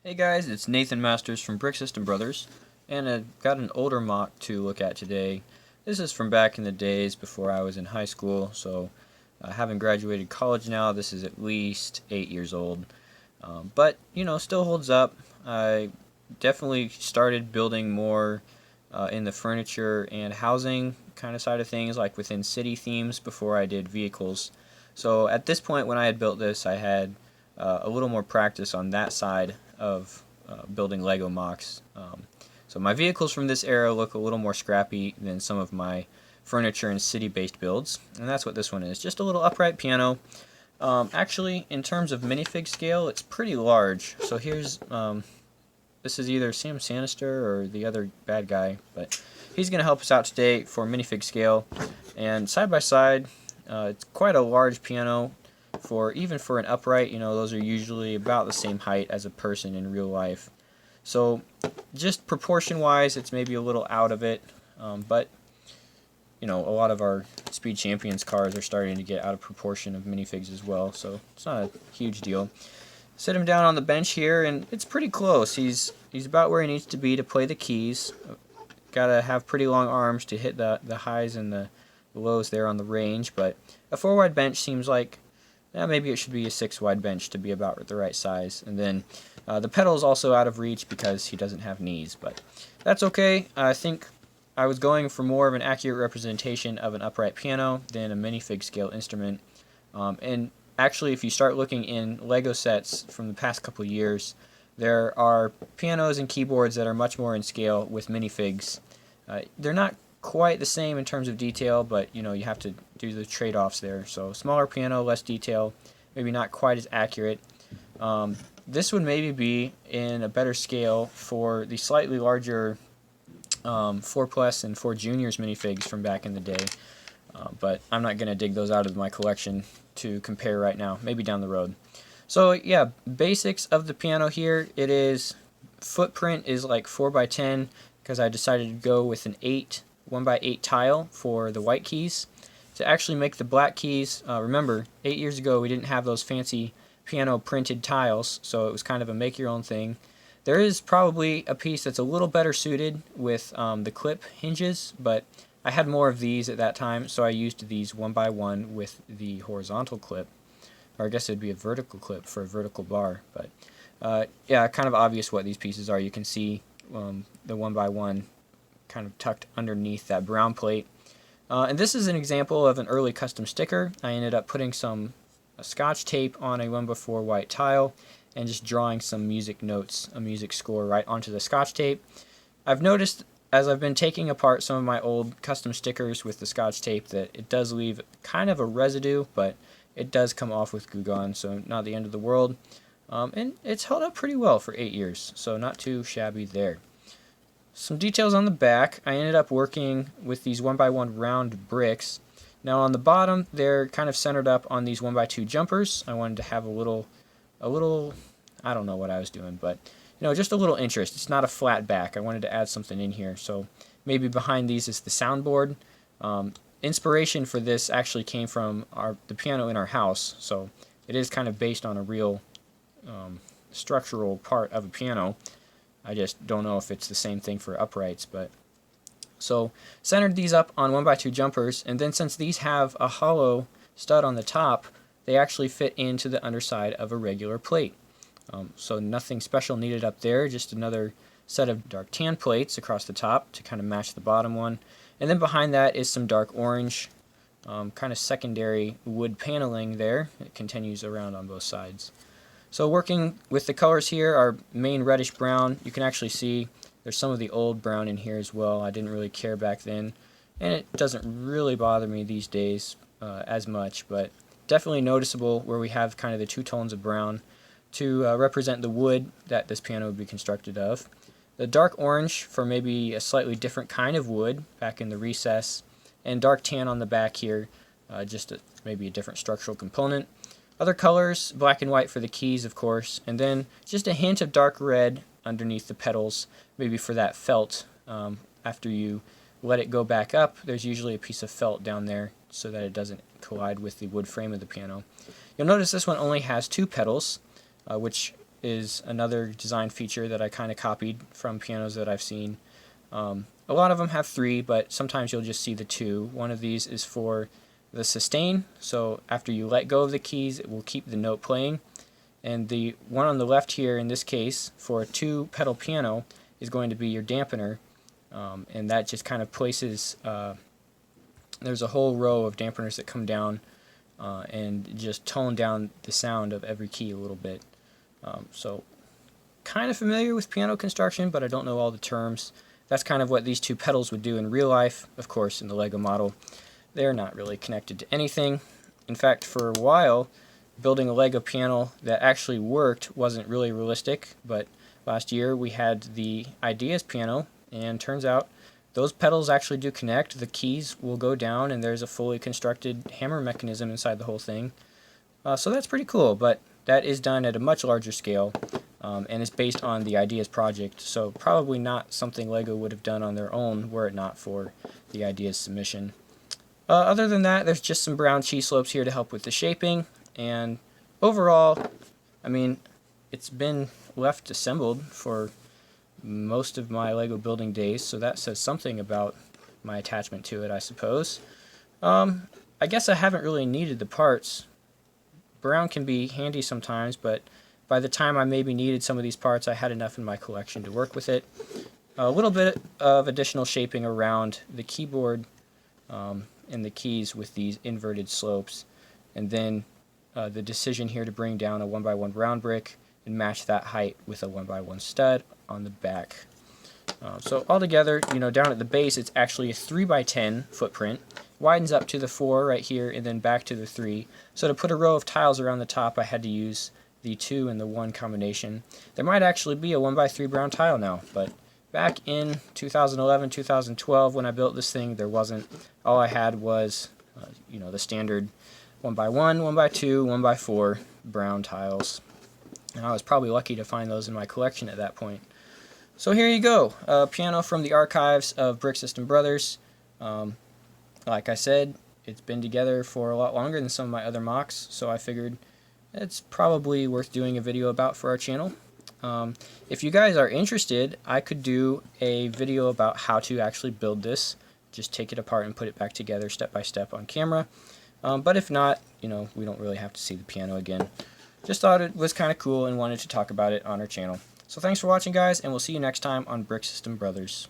Hey guys, it's Nathan Masters from Brick System Brothers, and I've got an older mock to look at today. This is from back in the days before I was in high school, so having graduated college now, this is at least 8 years old. But, still holds up. I definitely started building more in the furniture and housing kind of side of things, like within city themes before I did vehicles. So at this point, when I had built this, I had a little more practice on that side of building Lego MOCs. So my vehicles from this era look a little more scrappy than some of my furniture and city-based builds, and that's what this one is. Just a little upright piano. Actually, in terms of minifig scale, it's pretty large. So here's, this is either Sam Sanister or the other bad guy, but he's going to help us out today for minifig scale. And side by side, it's quite a large piano. Even for an upright, those are usually about the same height as a person in real life. So just proportion wise, it's maybe a little out of it, but a lot of our Speed Champions cars are starting to get out of proportion of minifigs as well, so it's not a huge deal. Sit him down on the bench here, and it's pretty close. He's about where he needs to be to play the keys. Gotta have pretty long arms to hit the highs and the lows there on the range, but a 4-wide bench seems like maybe it should be a 6-wide bench to be about the right size. And then the pedal is also out of reach because he doesn't have knees, but that's okay. I think I was going for more of an accurate representation of an upright piano than a minifig scale instrument. And actually, if you start looking in Lego sets from the past couple of years, there are pianos and keyboards that are much more in scale with minifigs. They're not quite the same in terms of detail, but you have to do the trade-offs there. So smaller piano, less detail, maybe not quite as accurate. This would maybe be in a better scale for the slightly larger 4 Plus and 4 Juniors minifigs from back in the day, but I'm not going to dig those out of my collection to compare right now, maybe down the road. So yeah, basics of the piano here. It is, footprint is like 4x10 because I decided to go with an 1x8 tile for the white keys. To actually make the black keys, remember, 8 years ago we didn't have those fancy piano printed tiles, so it was kind of a make your own thing. There is probably a piece that's a little better suited with the clip hinges, but I had more of these at that time, so I used these 1x1 with the horizontal clip, or I guess it'd be a vertical clip for a vertical bar. But yeah, kind of obvious what these pieces are. You can see the 1x1 kind of tucked underneath that brown plate. And this is an example of an early custom sticker. I ended up putting some Scotch tape on a 1x4 white tile and just drawing some music notes, a music score right onto the Scotch tape. I've noticed as I've been taking apart some of my old custom stickers with the Scotch tape that it does leave kind of a residue, but it does come off with glue gun, so not the end of the world. And it's held up pretty well for 8 years, so not too shabby there. Some details on the back. I ended up working with these 1x1 round bricks. Now on the bottom, they're kind of centered up on these 1x2 jumpers. I wanted to have a little, I don't know what I was doing, but just a little interest. It's not a flat back. I wanted to add something in here. So maybe behind these is the soundboard. Inspiration for this actually came from the piano in our house, so it is kind of based on a real structural part of a piano. I just don't know if it's the same thing for uprights, but so centered these up on 1x2 jumpers, and then since these have a hollow stud on the top, they actually fit into the underside of a regular plate. So nothing special needed up there, just another set of dark tan plates across the top to kind of match the bottom one. And then behind that is some dark orange, kind of secondary wood paneling there. It continues around on both sides. So working with the colors here, our main reddish brown, you can actually see there's some of the old brown in here as well. I didn't really care back then, and it doesn't really bother me these days as much, but definitely noticeable where we have kind of the 2 tones of brown to represent the wood that this piano would be constructed of. The dark orange for maybe a slightly different kind of wood back in the recess, and dark tan on the back here, maybe a different structural component. Other colors, black and white for the keys, of course, and then just a hint of dark red underneath the pedals, maybe for that felt. After you let it go back up, there's usually a piece of felt down there so that it doesn't collide with the wood frame of the piano. You'll notice this one only has 2 pedals, which is another design feature that I kind of copied from pianos that I've seen. A lot of them have 3, but sometimes you'll just see the 2. One of these is for the sustain, so after you let go of the keys it will keep the note playing. And the one on the left here, in this case, for a 2-pedal piano, is going to be your dampener, and that just kind of places, there's a whole row of dampeners that come down and just tone down the sound of every key a little bit. So kind of familiar with piano construction, but I don't know all the terms. That's kind of what these 2 pedals would do in real life. Of course, in the Lego model, they're not really connected to anything. In fact, for a while, building a Lego piano that actually worked wasn't really realistic, but last year we had the Ideas piano, and turns out those pedals actually do connect. The keys will go down, and there's a fully constructed hammer mechanism inside the whole thing. So that's pretty cool, but that is done at a much larger scale, and is based on the Ideas project, so probably not something Lego would have done on their own were it not for the Ideas submission. Other than that, there's just some brown cheese slopes here to help with the shaping, and overall, I mean, it's been left assembled for most of my Lego building days, so that says something about my attachment to it, I suppose. I guess I haven't really needed the parts. Brown can be handy sometimes, but by the time I maybe needed some of these parts, I had enough in my collection to work with it. A little bit of additional shaping around the keyboard and the keys with these inverted slopes, and then the decision here to bring down a 1x1 round brick and match that height with a 1x1 stud on the back. So altogether, down at the base, it's actually a 3x10 footprint. Widens up to the 4 right here and then back to the 3. So to put a row of tiles around the top, I had to use the 2 and the 1 combination. There might actually be a 1x3 brown tile now, but back in 2011, 2012 when I built this thing, there wasn't. All I had was, the standard 1x1, 1x2, 1x4 brown tiles. And I was probably lucky to find those in my collection at that point. So here you go, a piano from the archives of Brick System Brothers. Like I said, it's been together for a lot longer than some of my other MOCs, so I figured it's probably worth doing a video about for our channel. If you guys are interested, I could do a video about how to actually build this. Just take it apart and put it back together step by step on camera. But if not, we don't really have to see the piano again. Just thought it was kind of cool and wanted to talk about it on our channel. So thanks for watching, guys, and we'll see you next time on Brick System Brothers.